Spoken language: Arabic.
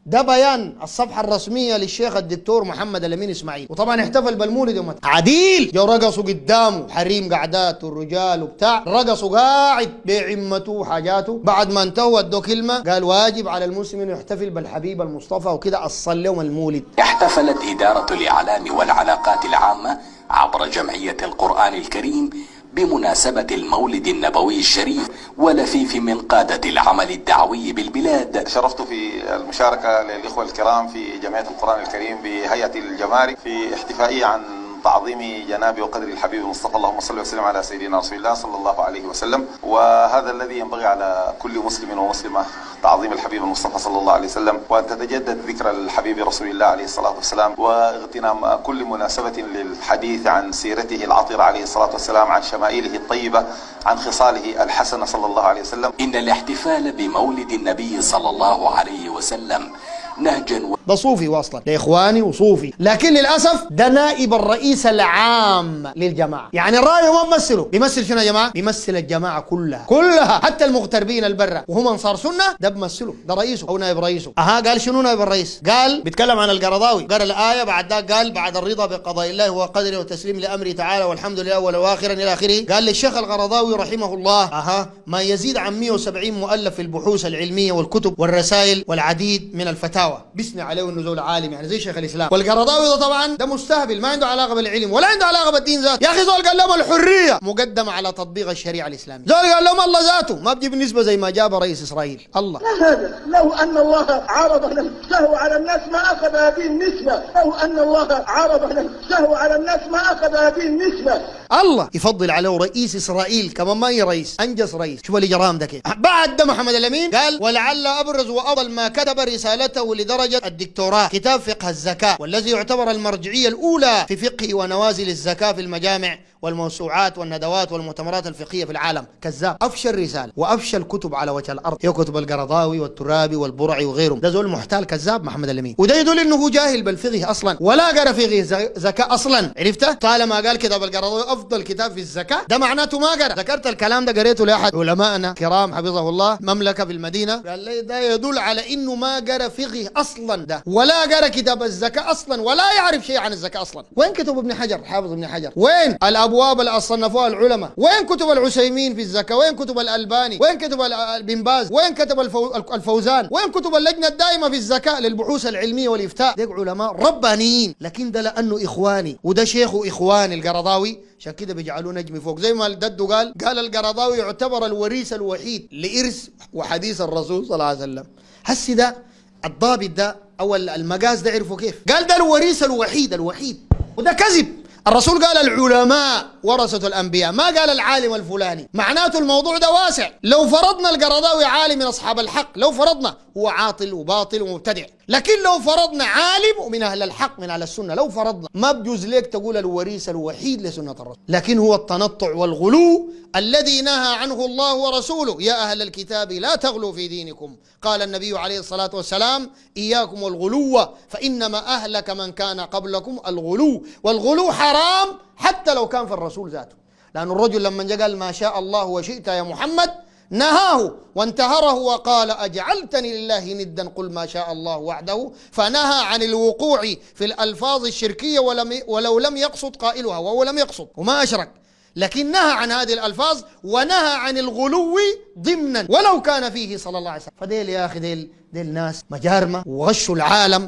ده بيان الصفحة الرسمية للشيخ الدكتور محمد الأمين إسماعيل، وطبعا احتفل بالمولد يوم عديل، جو رقصوا قدامه حريم قعدات والرجال وبتاع، رقصوا قاعد بعمته وحاجاته. بعد ما انتهوا ادوا كلمة قال واجب على المسلم انه يحتفل بالحبيب المصطفى وكده، أصل لهم المولد. احتفلت إدارة الإعلام والعلاقات العامة عبر جمعية القرآن الكريم بمناسبة المولد النبوي الشريف ولفيف من قادة العمل الدعوي بالبلاد. شرفت في المشاركة للإخوة الكرام في جمعية القرآن الكريم بهيئة الجمارك في احتفائية عن تعظيم جناب وقدر الحبيب المصطفى، اللهم صل وسلم على سيدنا رسول الله صلى الله عليه وسلم. وهذا الذي ينبغي على كل مسلم ومسلمة، تعظيم الحبيب المصطفى صلى الله عليه وسلم، وأن تتجدد ذكر الحبيب رسول الله عليه الصلاة والسلام، واغتنام كل مناسبة للحديث عن سيرته العطرة عليه الصلاة والسلام، عن شمائله الطيبة، عن خصاله الحسنة صلى الله عليه وسلم. إن الاحتفال بمولد النبي صلى الله عليه وسلم نهجا ده صوفي واصلا، ده اخواني وصوفي، لكن للاسف ده نائب الرئيس العام للجماعه، يعني الراي ما بيمثله، بيمثل شنو يا جماعه؟ بيمثل الجماعه كلها حتى المغتربين البرة، وهم انصار سنه ده بيمثله، ده رئيسه او نائب رئيسه. قال شنو نائب الرئيس؟ قال بيتكلم عن القرضاوي، قرأ الايه بعد ذاك قال بعد الرضا بقضاء الله وقدره وتسليم لامره تعالى والحمد لله اولا واخرا الى اخره. قال للشيخ القرضاوي رحمه الله ما يزيد عن 170 مؤلف في البحوث العلميه والكتب والرسائل والعديد من الفتاوى، بيثني عليه انه زول عالم يعني زي شيخ الاسلام. والقرضاوي ده طبعا ده مستهبل، ما عنده علاقه بالعلم ولا عنده علاقه بالدين ذاته. يا اخي زول قال لهم الحريه مقدمه على تطبيق الشريعه الاسلاميه، زول قال لهم الله ذاته ما بيجيب نسبه زي ما جاب رئيس اسرائيل. الله هذا لو ان الله عرض نفسه على الناس ما اخذ هذه النسبه، لو ان الله عرض نفسه على الناس ما اخذ هذه النسبه. الله يفضل عليه رئيس اسرائيل كمان ما هي رئيس، انجز رئيس. شوف الاجرام ده كيف. بعد ده محمد الامين قال ولعل ابرز وافضل ما كتب رسالته لدرجه الدكتوراه كتاب فقه الزكاه، والذي يعتبر المرجعيه الاولى في فقه ونوازل الزكاه في المجامع والموسوعات والندوات والمؤتمرات الفقهيه في العالم. كذاب، افشل رساله وافشل كتب على وجه الارض هي كتب القرضاوي والترابي والبرعي وغيرهم. ده زول محتال كذاب محمد الامين، وده يدل انه جاهل بالفقه اصلا ولا قرا فقه زكاه اصلا. عرفته؟ طالما قال كتاب القرضاوي افضل كتاب في الزكاه ده معناته ما قرا. ذكرت الكلام ده قريته لاحد علمائنا كرام حفظه الله مملكه في المدينه، قال لي ده يدل على انه ما قرا فقه اصلا ده، ولا قرا كتاب الزكاه اصلا، ولا يعرف شيء عن الزكاه اصلا. وين كتب ابن حجر حافظ ابن حجر؟ وين الابواب اللي صنفوها العلماء؟ وين كتب العثيمين في الزكاه؟ وين كتب الالباني؟ وين كتب بن باز؟ وين كتب الفوزان؟ وين كتب اللجنه الدائمه في الزكاه للبحوث العلميه والافتاء؟ دي علماء ربانيين، لكن ده لانه اخواني وده شيخ اخواني القرضاوي، عشان كده بيجعلوه نجم فوق. زي ما الددو قال القرضاوي يعتبر الوريث الوحيد لإرث وحديث الرسول صلى الله عليه وسلم. هسي ده الضابط ده او المقاس ده عرفوا كيف؟ قال ده الوريث الوحيد، وده كذب. الرسول قال العلماء ورثة الأنبياء، ما قال العالم الفلاني. معناته الموضوع ده واسع. لو فرضنا القرضاوي عالم من أصحاب الحق، لو فرضنا هو عاطل وباطل ومبتدع، لكن لو فرضنا عالم ومن أهل الحق من أهل السنة، لو فرضنا ما بجوز لك تقول الوريث الوحيد لسنة الرسول. لكن هو التنطع والغلو الذي نهى عنه الله ورسوله. يا أهل الكتاب لا تغلوا في دينكم، قال النبي عليه الصلاة والسلام إياكم والغلو فإنما أهلك من كان قبلكم الغلو. والغلو حرام حتى لو كان في الرسول ذاته، لأن الرجل لما جاء قال ما شاء الله وشئت يا محمد نهاه وانتهره وقال أجعلتني لله ندا قل ما شاء الله وحده، فنهى عن الوقوع في الألفاظ الشركية ولو لم يقصد قائلها، وهو لم يقصد وما أشرك، لكن نهى عن هذه الألفاظ ونهى عن الغلو ضمنا ولو كان فيه صلى الله عليه وسلم. فديل يا أخي ديل ناس مجارمة وغشوا العالم.